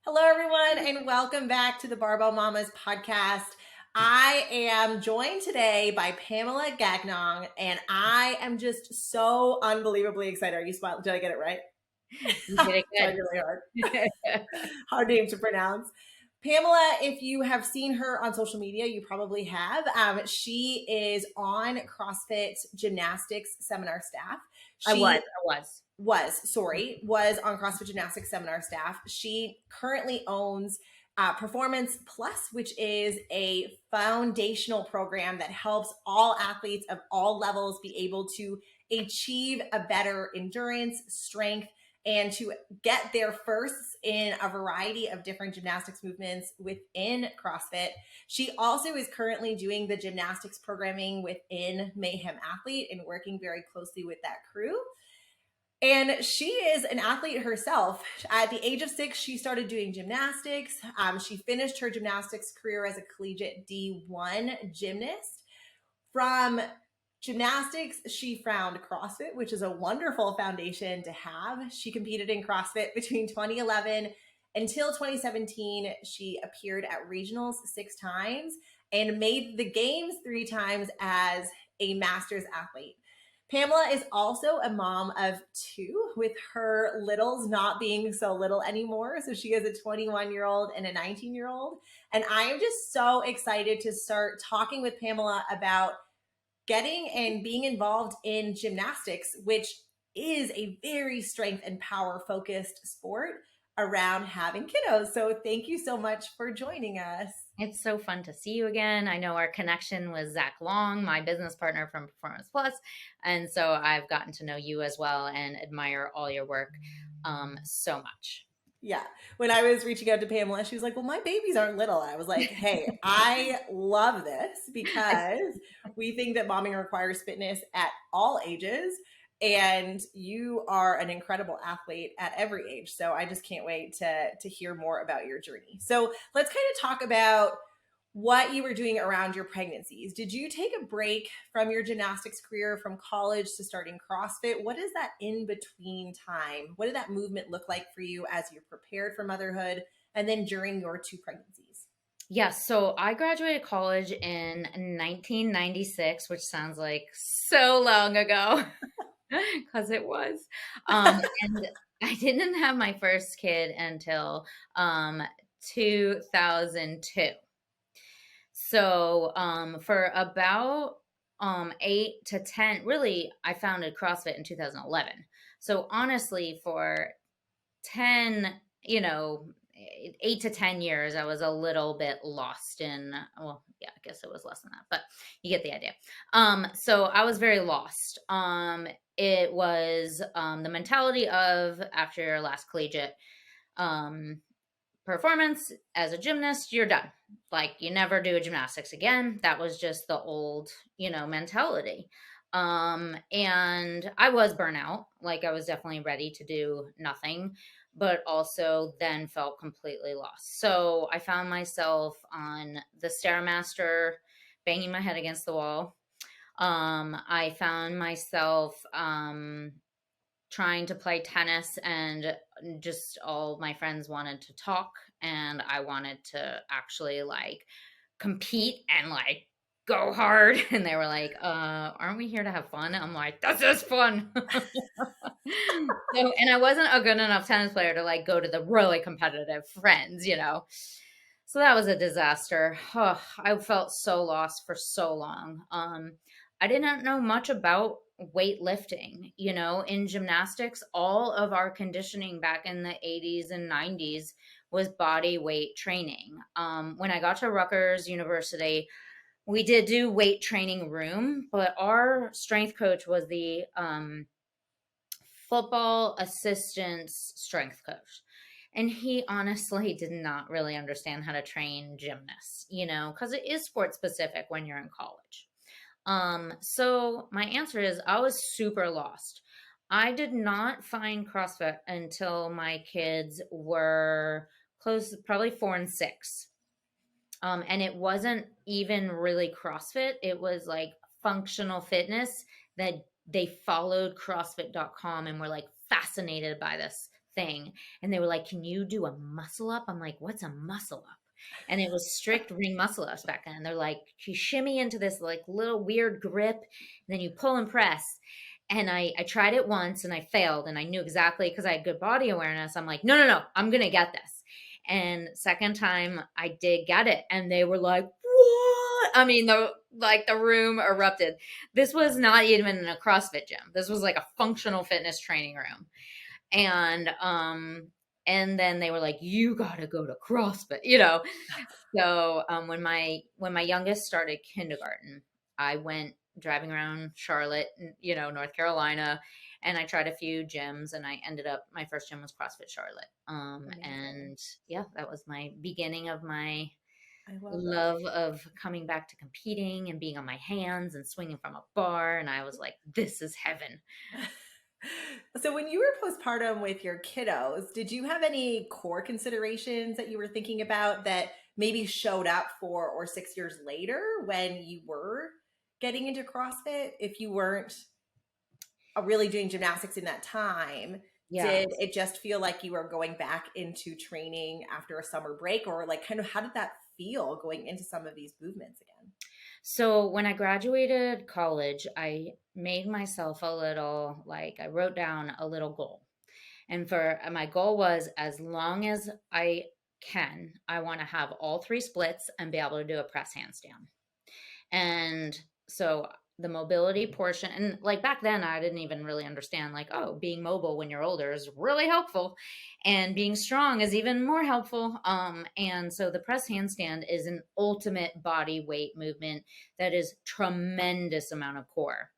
Hello, everyone, and welcome back to the Barbell Mamas podcast. I am joined today by Pamela Gagnon, and I am just so unbelievably excited. Are you smiling? Did I get it right? You did it Tried really hard. Hard name to pronounce. Pamela, if you have seen her on social media, you probably have. She is on CrossFit gymnastics seminar staff. I was. She was on CrossFit Gymnastics seminar staff. She currently owns Performance Plus, which is a foundational program that helps all athletes of all levels be able to achieve a better endurance, strength, and to get their firsts in a variety of different gymnastics movements within CrossFit. She also is currently doing the gymnastics programming within Mayhem Athlete and working very closely with that crew. And she is an athlete herself. At the age of 6, she started doing gymnastics. She finished her gymnastics career as a collegiate D1 gymnast. From gymnastics, she found CrossFit, which is a wonderful foundation to have. She competed in CrossFit between 2011 until 2017. She appeared at regionals 6 times and made the games 3 times as a master's athlete. Pamela is also a mom of 2, with her littles not being so little anymore. So she has a 21-year-old and a 19-year-old. And I am just so excited to start talking with Pamela about getting and being involved in gymnastics, which is a very strength and power focused sport around having kiddos. So thank you so much for joining us. It's so fun to see you again. I know our connection was Zach Long, my business partner from Performance Plus. And so I've gotten to know you as well and admire all your work so much. Yeah. When I was reaching out to Pamela, she was like, well, my babies aren't little. I was like, hey, I love this because we think that momming requires fitness at all ages. And you are an incredible athlete at every age. So I just can't wait to hear more about your journey. So let's kind of talk about what you were doing around your pregnancies. Did you take a break from your gymnastics career from college to starting CrossFit? What is that in between time? What did that movement look like for you as you prepared for motherhood and then during your 2 pregnancies? Yes, so I graduated college in 1996, which sounds like so long ago because it was. And I didn't have my first kid until 2002. So for about 8 to 10, really, I founded CrossFit in 2011. So honestly, for 10, 8 to 10 years, I was a little bit lost in, well, yeah, I guess it was less than that, but you get the idea. So I was very lost. It was the mentality of after your last collegiate performance as a gymnast, you're done. Like you never do a gymnastics again. That was just the old, mentality. And I was burnout. Like I was definitely ready to do nothing, but also then felt completely lost. So I found myself on the Stairmaster banging my head against the wall. I found myself trying to play tennis, and just all my friends wanted to talk and I wanted to actually like compete and like go hard, and they were like, aren't we here to have fun? I'm like, this is fun. And I wasn't a good enough tennis player to like go to the really competitive friends, so that was a disaster. I felt so lost for so long. I didn't know much about weightlifting. In gymnastics, all of our conditioning back in the 80s and 90s was body weight training. When I got to Rutgers University, we did do weight training room, but our strength coach was the football assistant's strength coach. And he honestly did not really understand how to train gymnasts, because it is sport specific when you're in college. So my answer is I was super lost. I did not find CrossFit until my kids were close, probably 4 and 6. And it wasn't even really CrossFit. It was like functional fitness that they followed CrossFit.com and were like fascinated by this thing. And they were like, "Can you do a muscle up?" I'm like, "What's a muscle up?" And it was strict ring muscle ups back then. They're like, you shimmy into this like little weird grip, and then you pull and press. And I tried it once and I failed, and I knew exactly, because I had good body awareness. I'm like, no, no, no, I'm gonna get this. And second time I did get it, and they were like, "What?" I mean, the room erupted. This was not even in a CrossFit gym. This was like a functional fitness training room. And then they were like, "You gotta go to CrossFit," you know. So when my youngest started kindergarten, I went driving around Charlotte, North Carolina, and I tried a few gyms, and I ended up, my first gym was CrossFit Charlotte. Amazing. And yeah, that was my beginning of my I love that. love of coming back to competing and being on my hands and swinging from a bar. And I was like, this is heaven. So when you were postpartum with your kiddos, did you have any core considerations that you were thinking about that maybe showed up 4 or 6 years later when you were getting into CrossFit? If you weren't really doing gymnastics in that time, Yeah. did it just feel like you were going back into training after a summer break, or like kind of how did that feel going into some of these movements again? So when I graduated college, I made myself a little, like, I wrote down a little goal. And for my goal was, as long as I can, I want to have all three splits and be able to do a press handstand. And so the mobility portion, and like back then, I didn't even really understand, like, oh, being mobile when you're older is really helpful, and being strong is even more helpful. And so the press handstand is an ultimate body weight movement that is tremendous amount of core.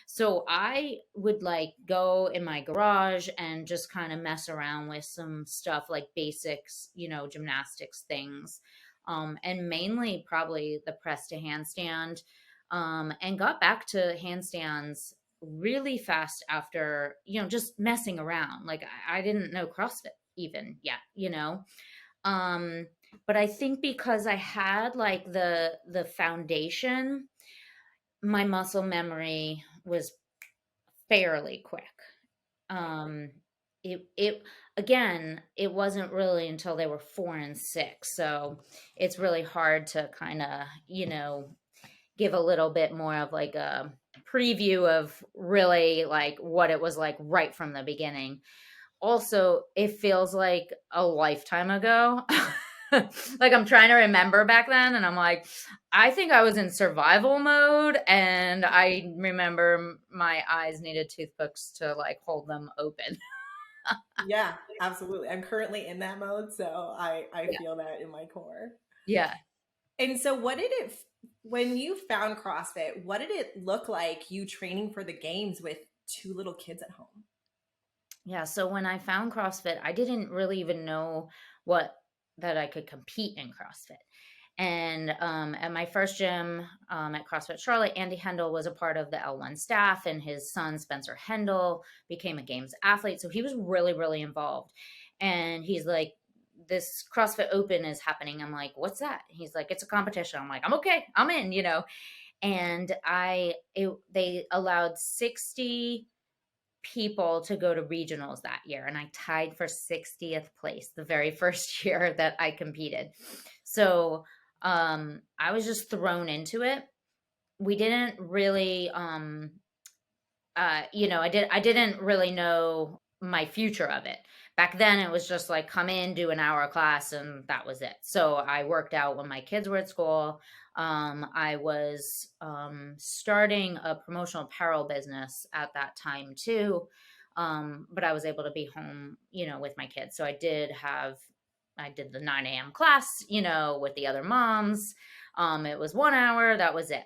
So I would like go in my garage and just kind of mess around with some stuff like basics, gymnastics things, and mainly probably the press to handstand, and got back to handstands really fast after, just messing around. Like I didn't know CrossFit even yet. Um, but I think because I had like the foundation, my muscle memory was fairly quick. Um, it again, it wasn't really until they were 4 and 6, so it's really hard to kind of give a little bit more of like a preview of really like what it was like right from the beginning. Also, it feels like a lifetime ago. Like I'm trying to remember back then, and I'm like, I think I was in survival mode, and I remember my eyes needed toothpicks to like hold them open. Yeah, absolutely. I'm currently in that mode, so I Yeah. feel that in my core. Yeah. And so what did it when you found CrossFit, what did it look like you training for the games with two little kids at home? Yeah, so when I found CrossFit, I didn't really even know what that I could compete in CrossFit. And at my first gym, at CrossFit Charlotte, Andy Hendel was a part of the L1 staff, and his son Spencer Hendel became a games athlete. So he was really, really involved. And he's like, "This CrossFit Open is happening." I'm like, "What's that?" He's like, "It's a competition." I'm like, "I'm okay, I'm in." And they allowed 60 people to go to regionals that year, and I tied for 60th place the very first year that I competed. So I was just thrown into it. We didn't really I didn't really know my future of it. Back then it was just like come in, do an hour class, and that was it. So I worked out when my kids were at school. I was starting a promotional apparel business at that time too. But I was able to be home, with my kids. So I did the 9 a.m. class, with the other moms. It was 1 hour, that was it.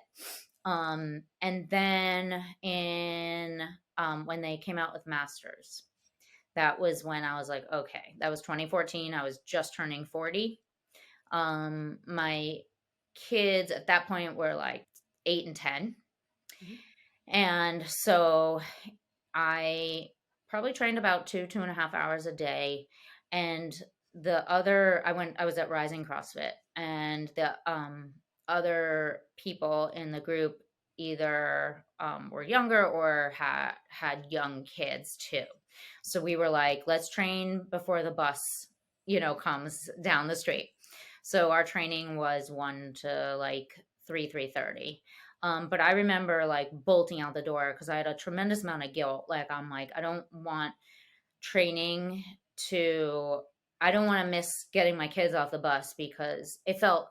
And then when they came out with Masters, that was when I was like, okay, that was 2014. I was just turning 40. My kids at that point were like 8 and 10. Mhm. And so I probably trained about 2.5 hours a day. And I was at Rising CrossFit, and the other people in the group either were younger or had young kids too. So we were like, let's train before the bus, comes down the street. So our training was 1 to like 3:30. But I remember like bolting out the door because I had a tremendous amount of guilt. Like I'm like, I don't want training to I don't want to miss getting my kids off the bus because it felt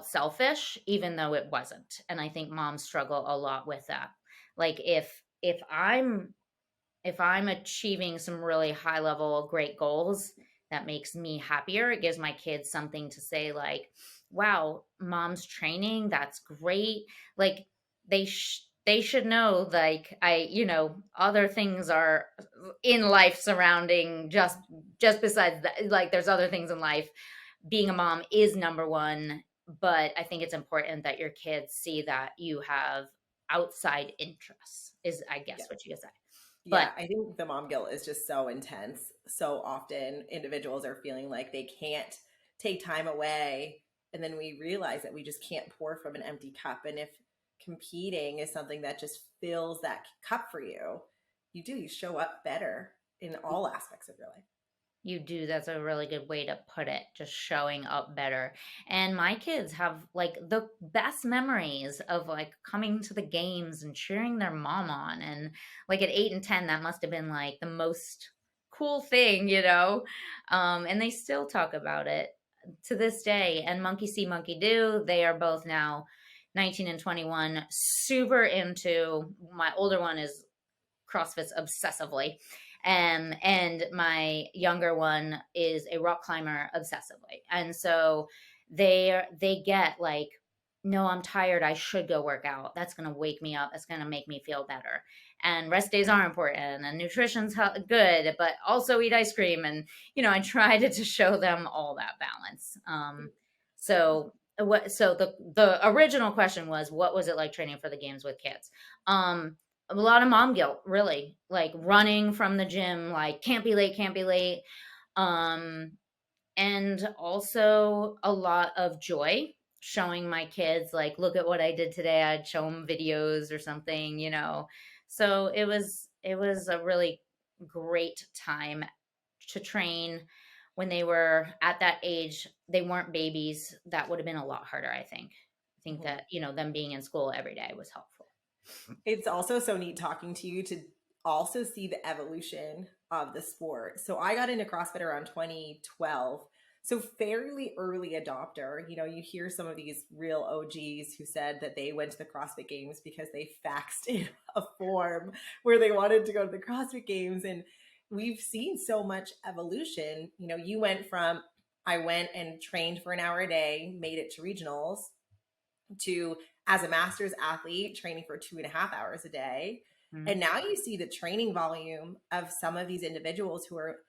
selfish even though it wasn't. And I think moms struggle a lot with that. Like if I'm achieving some really high level great goals, that makes me happier. It gives my kids something to say like, wow, mom's training, that's great. Like they should know like other things are in life surrounding just besides that, like there's other things in life. Being a mom is number one, but I think it's important that your kids see that you have outside interests is I Yeah. guess what you could say. But Yeah, I think the mom guilt is just so intense. So often individuals are feeling like they can't take time away. And then we realize that we just can't pour from an empty cup. And if competing is something that just fills that cup for you, you show up better in all aspects of your life. you do. That's a really good way to put it. Just showing up better. And my kids have like the best memories of like coming to the games and cheering their mom on. And like at 8 and 10, that must have been like the most cool thing. And they still talk about it to this day. And monkey see, monkey do. They are both now 19 and 21, super into my older one is CrossFits obsessively. And my younger one is a rock climber obsessively. And so they get like, no, I'm tired. I should go work out. That's going to wake me up. That's going to make me feel better. And rest days are important and nutrition's good, but also eat ice cream. And, I try to show them all that balance. So the original question was, what was it like training for the games with kids? A lot of mom guilt, really, like running from the gym, like can't be late. Um, and also a lot of joy showing my kids, like, look at what I did today. I'd show them videos or something. So it was a really great time to train when they were at that age. They weren't babies. That would have been a lot harder, I think. I think Mhm. that, them being in school every day was helpful. It's also so neat talking to you to also see the evolution of the sport. So I got into CrossFit around 2012. So fairly early adopter. You hear some of these real OGs who said that they went to the CrossFit Games because they faxed in a form where they wanted to go to the CrossFit Games. And we've seen so much evolution. You went from I went and trained for an hour a day, made it to regionals, to as a master's athlete training for 2.5 hours a day. Mhm. And now you see the training volume of some of these individuals who are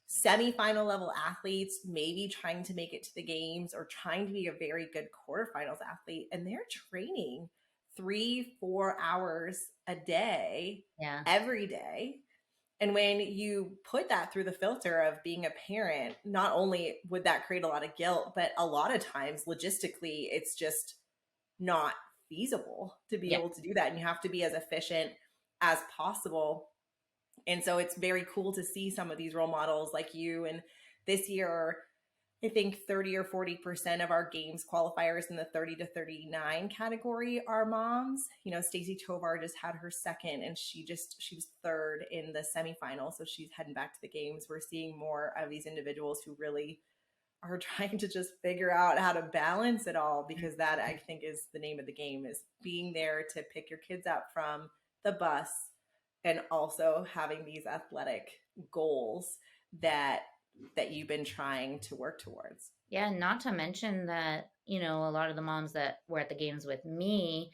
semifinal level athletes, maybe trying to make it to the games or trying to be a very good quarterfinals athlete. And they're training 3-4 hours a day, Yeah. every day. And when you put that through the filter of being a parent, not only would that create a lot of guilt, but a lot of times logistically, it's just not feasible to be Yeah. able to do that. And you have to be as efficient as possible. And so it's very cool to see some of these role models like you. And this year, I think 30 or 40% of our games qualifiers in the 30 to 39 category are moms. Stacey Tovar just had her second and she was third in the semifinal. So she's heading back to the games. We're seeing more of these individuals who really are trying to just figure out how to balance it all, because that, I think, is the name of the game, is being there to pick your kids up from the bus and also having these athletic goals that you've been trying to work towards. Yeah, not to mention that, a lot of the moms that were at the games with me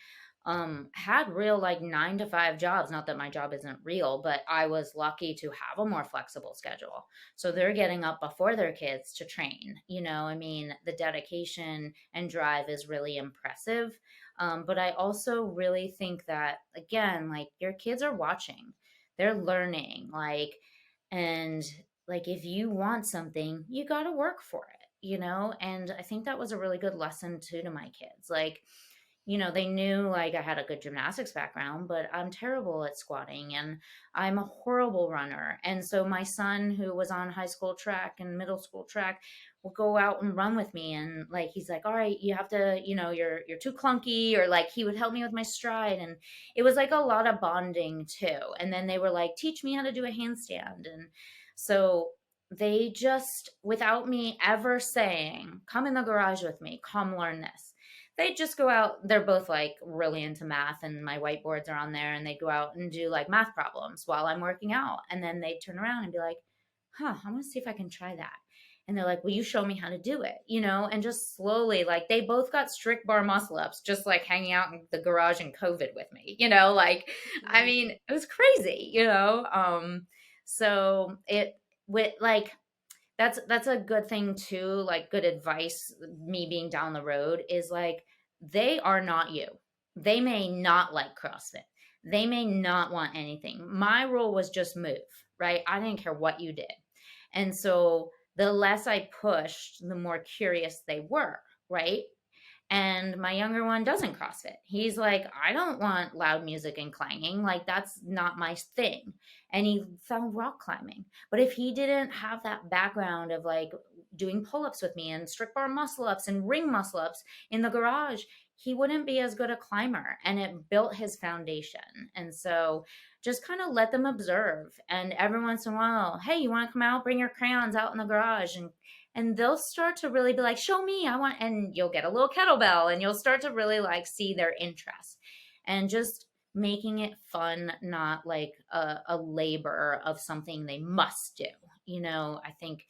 had real like 9 to 5 jobs. Not that my job isn't real, but I was lucky to have a more flexible schedule. So they're getting up before their kids to train. I mean, the dedication and drive is really impressive. But I also really think that, again, like your kids are watching, they're learning, and like if you want something, you got to work for it. And I think that was a really good lesson too to my kids. Like, they knew like I had a good gymnastics background, but I'm terrible at squatting and I'm a horrible runner. And so my son, who was on high school track and middle school track, will go out and run with me. And like, he's like, all right, you have to, you're too clunky, or like he would help me with my stride. And it was like a lot of bonding too. And then they were like, teach me how to do a handstand. And so they just, without me ever saying, come in the garage with me, come learn this, they just go out. They're both like really into math, and my whiteboards are on there, and they go out and do like math problems while I'm working out. And then they turn around and be like, huh, I want to see if I can try that. And they're like, will you show me how to do it? And just slowly, like they both got strict bar muscle ups, just like hanging out in the garage in COVID with me, like, I mean, it was crazy. So it, with like, that's a good thing too, like good advice, me being down the road is like, they are not you. They may not like CrossFit. They may not want anything. My role was just move, right? I didn't care what you did. And so the less I pushed, the more curious they were, right? And my younger one doesn't CrossFit. He's like, I don't want loud music and clanging. Like, that's not my thing. And he found rock climbing. But if he didn't have that background of like doing pull ups with me and strict bar muscle ups and ring muscle ups in the garage, he wouldn't be as good a climber. And it built his foundation. And so just kind of let them observe. And every once in a while, hey, you want to come out? Bring your crayons out in the garage, and they'll start to really be like, show me, I want, and you'll get a little kettlebell, and you'll start to really like see their interest, and just making it fun, not like a labor of something they must do, I think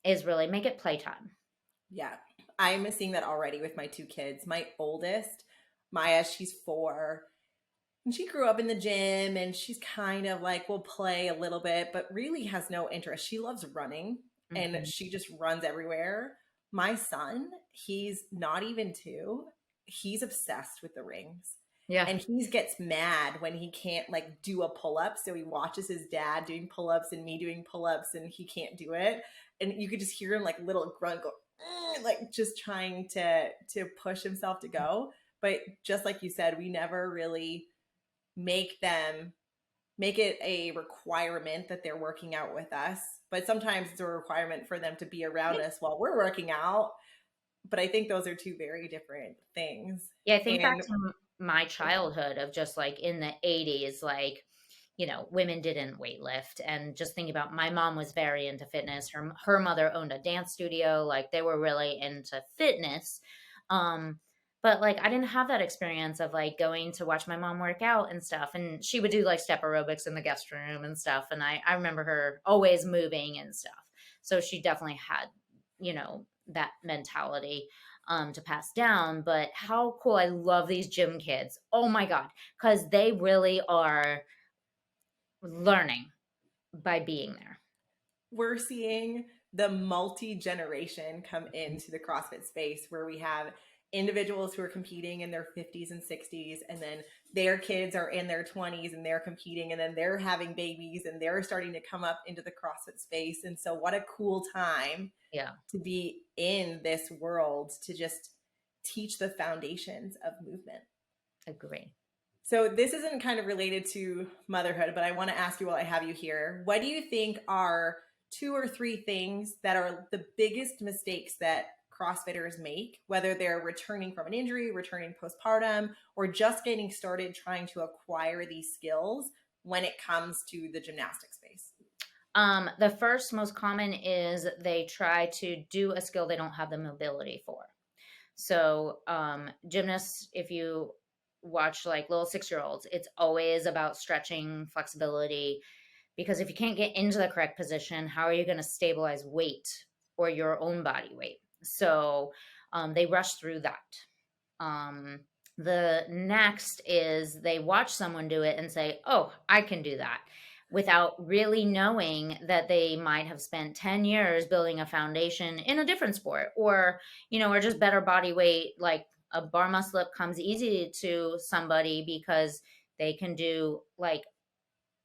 is really make it playtime. Yeah. I'm seeing that already with my two kids. My oldest, Maya, she's 4. And she grew up in the gym, and she's kind of like will play a little bit, but really has no interest. She loves running, and Mhm. she just runs everywhere. My son, he's not even 2. He's obsessed with the rings. Yeah. And he gets mad when he can't like do a pull up. So he watches his dad doing pull ups and me doing pull ups, and he can't do it. And you could just hear him like little grunt go, like just trying to push himself to go. But just like you said, we never really make it a requirement that they're working out with us, but sometimes it's a requirement for them to be around us while we're working out. But I think those are two very different things. Yeah, I think back And to my childhood of just like in the 80s, like, women didn't weight lift. And just thinking about my mom was very into fitness. Her mother owned a dance studio. Like they were really into fitness. Um, but like I didn't have that experience of like going to watch my mom work out and stuff. And she would do like step aerobics in the guest room and stuff. And I remember her always moving and stuff. So she definitely had, that mentality to pass down. But how cool. I love these gym kids. Oh my God. Because they really are learning by being there. we're seeing the multi-generation come into the CrossFit space where we have individuals who are competing in their 50s and 60s, and then their kids are in their 20s and they're competing, and then they're having babies and they're starting to come up into the CrossFit space. And so what a cool time Yeah, to be in this world to just teach the foundations of movement. agree. So this isn't kind of related to motherhood, but I want to ask you while I have you here, what do you think are 2 or 3 things that are the biggest mistakes that CrossFitters make, whether they're returning from an injury, returning postpartum, or just getting started trying to acquire these skills when it comes to the gymnastic space? The first most common is they try to do a skill they don't have the mobility for. So, gymnasts, if you watch like little 6-year-olds, it's always about stretching, flexibility, because if you can't get into the correct position, how are you going to stabilize weight or your own body weight? So, they rush through that. Um, the next is they watch someone do it and say, oh, I can do that, without really knowing that they might have spent 10 years building a foundation in a different sport, or just better body weight. Like a bar muscle up comes easy to somebody because they can do like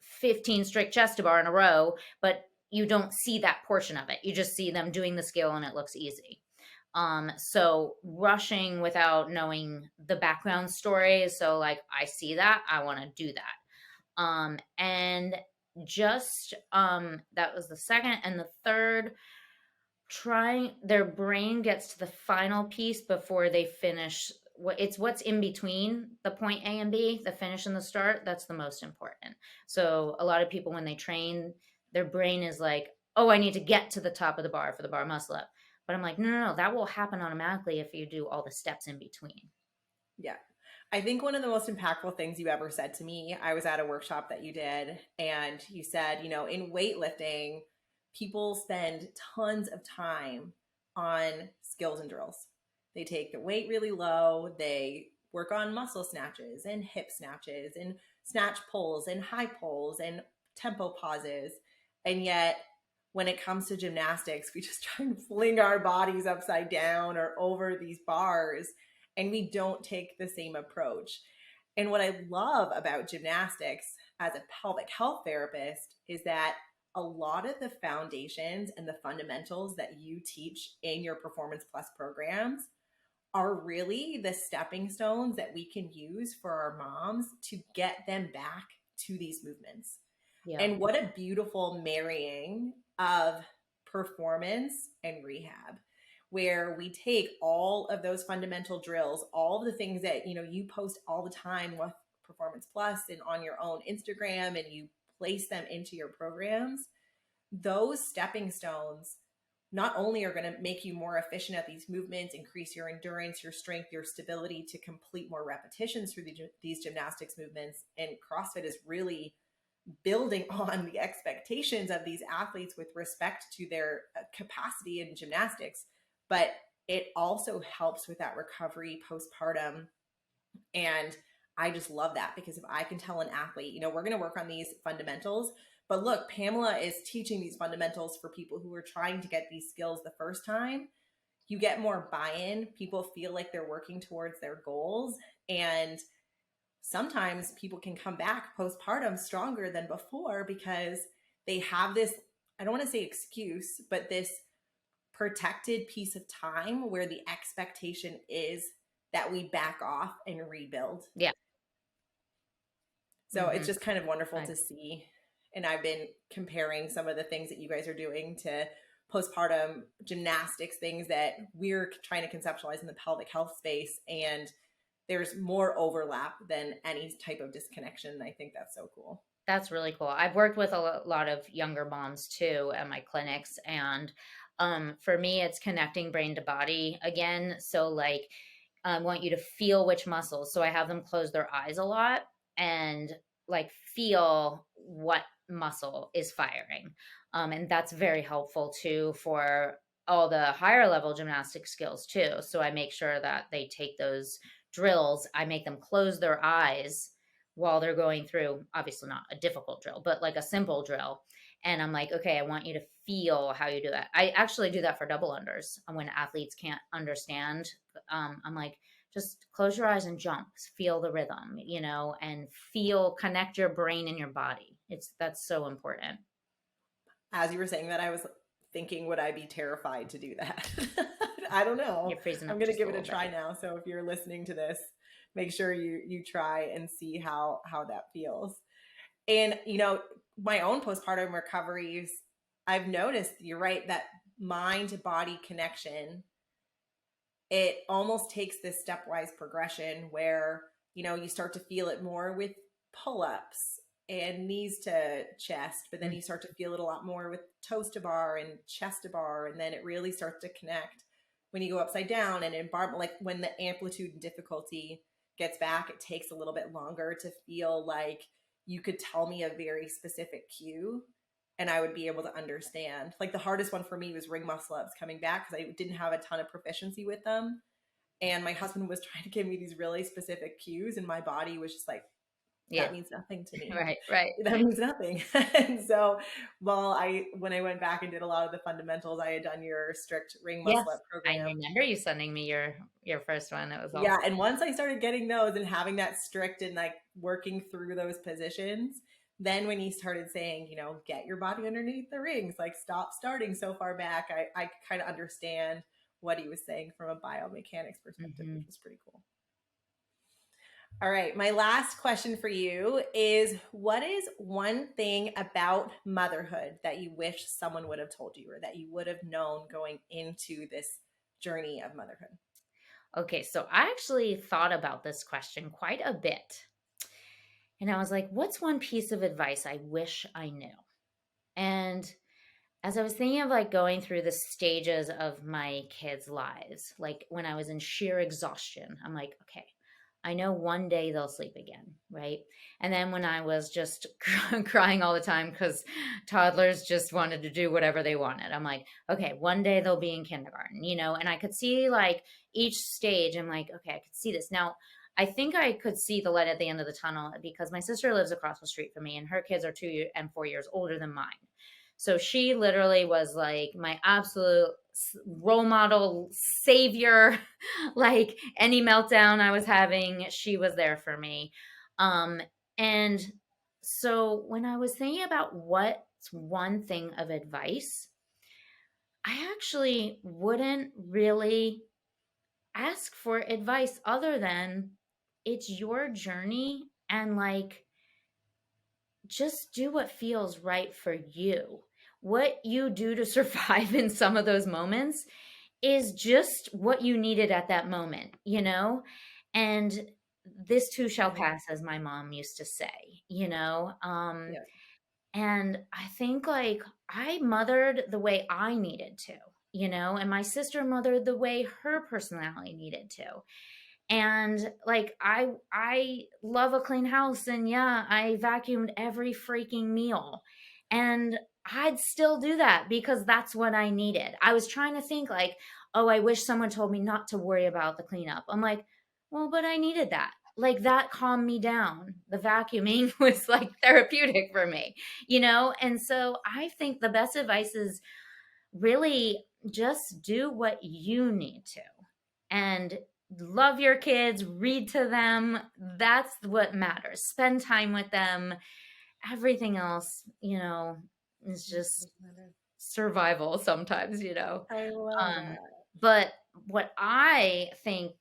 15 strict chest to bar in a row, but you don't see that portion of it. You just see them doing the skill and it looks easy. So rushing without knowing the background story. So like I see that, I want to do that. And just that was the second. And the third, trying their brain gets to the final piece before they finish. It's what's in between the point A and B, the finish and the start, that's the most important. So a lot of people when they train, their brain is like, oh, I need to get to the top of the bar for the bar muscle up. But I'm like, no, no, no, that will happen automatically if you do all the steps in between. Yeah. I think one of the most impactful things you ever said to me, I was at a workshop that you did, and you said, in weightlifting, people spend tons of time on skills and drills. They take the weight really low, they work on muscle snatches and hip snatches and snatch pulls and high pulls and tempo pauses. And yet, when it comes to gymnastics, we just try and fling our bodies upside down or over these bars, and we don't take the same approach. And what I love about gymnastics as a pelvic health therapist is that a lot of the foundations and the fundamentals that you teach in your Performance Plus programs are really the stepping stones that we can use for our moms to get them back to these movements. Yeah. And what a beautiful marrying of performance and rehab, where we take all of those fundamental drills, all of the things that you post all the time with Performance Plus and on your own Instagram, and you place them into your programs. Those stepping stones not only are going to make you more efficient at these movements, increase your endurance, your strength, your stability to complete more repetitions through these gymnastics movements. And CrossFit is really building on the expectations of these athletes with respect to their capacity in gymnastics, but it also helps with that recovery postpartum. And I just love that, because if I can tell an athlete, we're going to work on these fundamentals, but look, Pamela is teaching these fundamentals for people who are trying to get these skills the first time, you get more buy-in. People feel like they're working towards their goals. And sometimes people can come back postpartum stronger than before because they have this, I don't want to say excuse, but this protected piece of time where the expectation is that we back off and rebuild. Yeah. So it's Mm-hmm. just kind of wonderful Right. to see. And I've been comparing some of the things that you guys are doing to postpartum gymnastics, things that we're trying to conceptualize in the pelvic health space. And there's more overlap than any type of disconnection. I think that's so cool. That's really cool. I've worked with a lot of younger moms too at my clinics. And for me, it's connecting brain to body again. So, like, I want you to feel which muscles. So, I have them close their eyes a lot and like feel what muscle is firing. And that's very helpful too for all the higher level gymnastic skills too. So, I make sure that they take those drills, I make them close their eyes while they're going through, obviously not a difficult drill, but like a simple drill. And I'm like, okay, I want you to feel how you do that. I actually do that for double unders when athletes can't understand. I'm like, just close your eyes and jump, feel the rhythm, and connect your brain and your body. That's so important. As you were saying that, I was thinking, would I be terrified to do that? I don't know. You're freezing up. I'm going to just give a it a little try bit. now. So if you're listening to this, make sure you try and see how that feels. And my own postpartum recoveries, I've noticed, you're right, that mind to body connection, it almost takes this stepwise progression where you start to feel it more with pull-ups and knees to chest, but then you start to feel it a lot more with toes to bar and chest to bar, and then it really starts to connect when you go upside down. And in bar, like when the amplitude and difficulty gets back, it takes a little bit longer to feel like you could tell me a very specific cue and I would be able to understand. Like the hardest one for me was ring muscle ups coming back because I didn't have a ton of proficiency with them. And my husband was trying to give me these really specific cues, and my body was just like, Yeah. that means nothing to me. Right. That means nothing. And so, when I went back and did a lot of the fundamentals, I had done your strict ring Yes. muscle up I program. remember you sending me your first one. It was Yeah. awesome. And once I started getting those and having that strict and like working through those positions, then when he started saying, get your body underneath the rings, like stop starting so far back, I kind of understand what he was saying from a biomechanics perspective, Mm-hmm. which was pretty cool. All right. My last question for you is, what is one thing about motherhood that you wish someone would have told you, or that you would have known going into this journey of motherhood? Okay, so I actually thought about this question quite a bit. And I was like, what's one piece of advice I wish I knew? And as I was thinking of like going through the stages of my kids' lives, like when I was in sheer exhaustion, I'm like, okay, I know one day they'll sleep again, right? And then when I was just crying all the time because toddlers just wanted to do whatever they wanted, I'm like, okay, one day they'll be in kindergarten, and I could see like each stage. I'm like, okay, I could see this. Now, I think I could see the light at the end of the tunnel because my sister lives across the street from me and her kids are 2 and 4 years older than mine. So she literally was like my absolute role model, savior. Like any meltdown I was having, she was there for me. Um, and so when I was thinking about what's one thing of advice, I actually wouldn't really ask for advice other than it's your journey and like just do what feels right for you. What you do to survive in some of those moments is just what you needed at that moment. And this too shall Right. pass, as my mom used to say. Yeah. And I think like I mothered the way I needed to, and my sister mothered the way her personality needed to. And like I love a clean house, and yeah, I vacuumed every freaking meal. And I'd still do that because that's what I needed. I was trying to think like, oh, I wish someone told me not to worry about the cleanup. I'm like, well, but I needed that. Like that calmed me down. The vacuuming was like therapeutic for me. And so I think the best advice is really just do what you need to. And love your kids, read to them. That's what matters. Spend time with them. Everything else, is just survival sometimes. I love Um, that. but what I think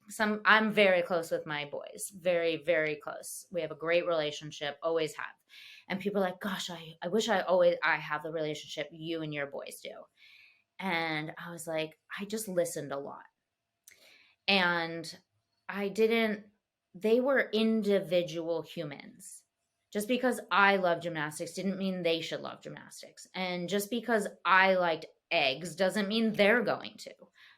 I'm very close with my boys, very, very close. We have a great relationship, always have. And people are like, gosh, I wish I have the relationship you and your boys do. And I was like, I just listened a lot. And I didn't, they were individual humans. Just because I love gymnastics didn't mean they should love gymnastics. And just because I liked eggs doesn't mean they're going to.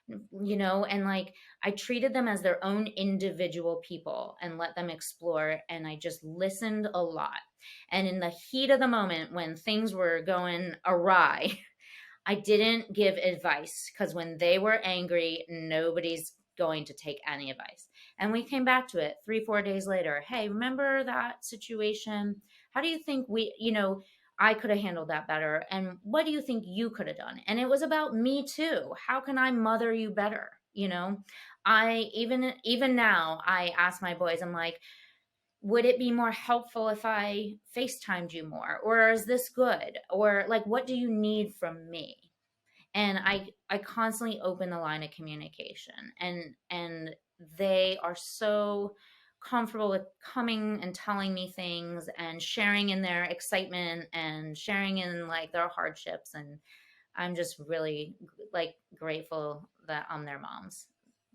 And like I treated them as their own individual people and let them explore. And I just listened a lot. And in the heat of the moment when things were going awry, I didn't give advice because when they were angry, nobody's going to take any advice. And we came back to it 3, 4 days later. Hey, remember that situation? How do you think I could have handled that better? And what do you think you could have done? And it was about me too. How can I mother you better? I even now I ask my boys, I'm like, would it be more helpful if I FaceTimed you more? Or is this good? Or like, what do you need from me? And I constantly open the line of communication, and they are so comfortable with coming and telling me things and sharing in their excitement and sharing in like their hardships. And I'm just really like grateful that I'm their moms.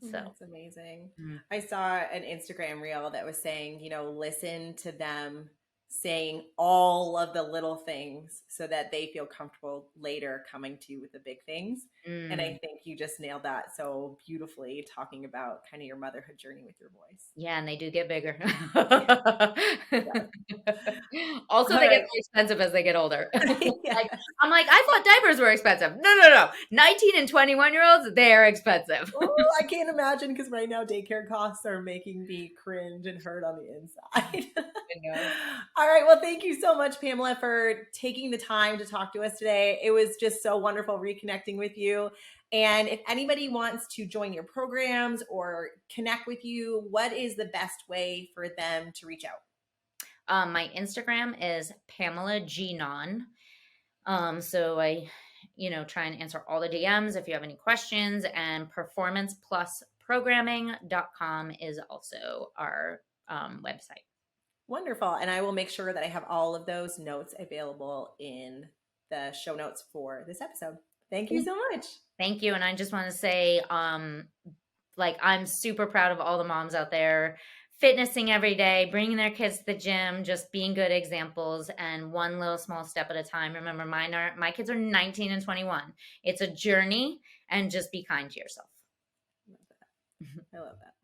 So That's amazing. mm, I saw an Instagram reel that was saying, listen to them saying all of the little things so that they feel comfortable later coming to you with the big things. And I mm. think you just nailed that so beautifully, talking about kind of your motherhood journey with your voice. Yeah, and they do get bigger. Yes. Also, All they get right. more expensive as they get older. Like, Yes. I'm like, I thought diapers were expensive. No, no, no. 19 and 21-year-olds, they're expensive. Oh, I can't imagine, because right now daycare costs are making me cringe and hurt on the inside. I know. All right. Well, thank you so much, Pamela, for taking the time to talk to us today. It was just so wonderful reconnecting with you. And if anybody wants to join your programs or connect with you, what is the best way for them to reach out? My Instagram is Pamela Gagnon. So try and answer all the DMs if you have any questions. And performanceplusprogramming.com is also our website. Wonderful. And I will make sure that I have all of those notes available in the show notes for this episode. Thank you so much. Thank you. And I just want to say, I'm super proud of all the moms out there fitnessing every day, bringing their kids to the gym, just being good examples, and one little small step at a time. Remember, my kids are 19 and 21. It's a journey, and just be kind to yourself. I love that.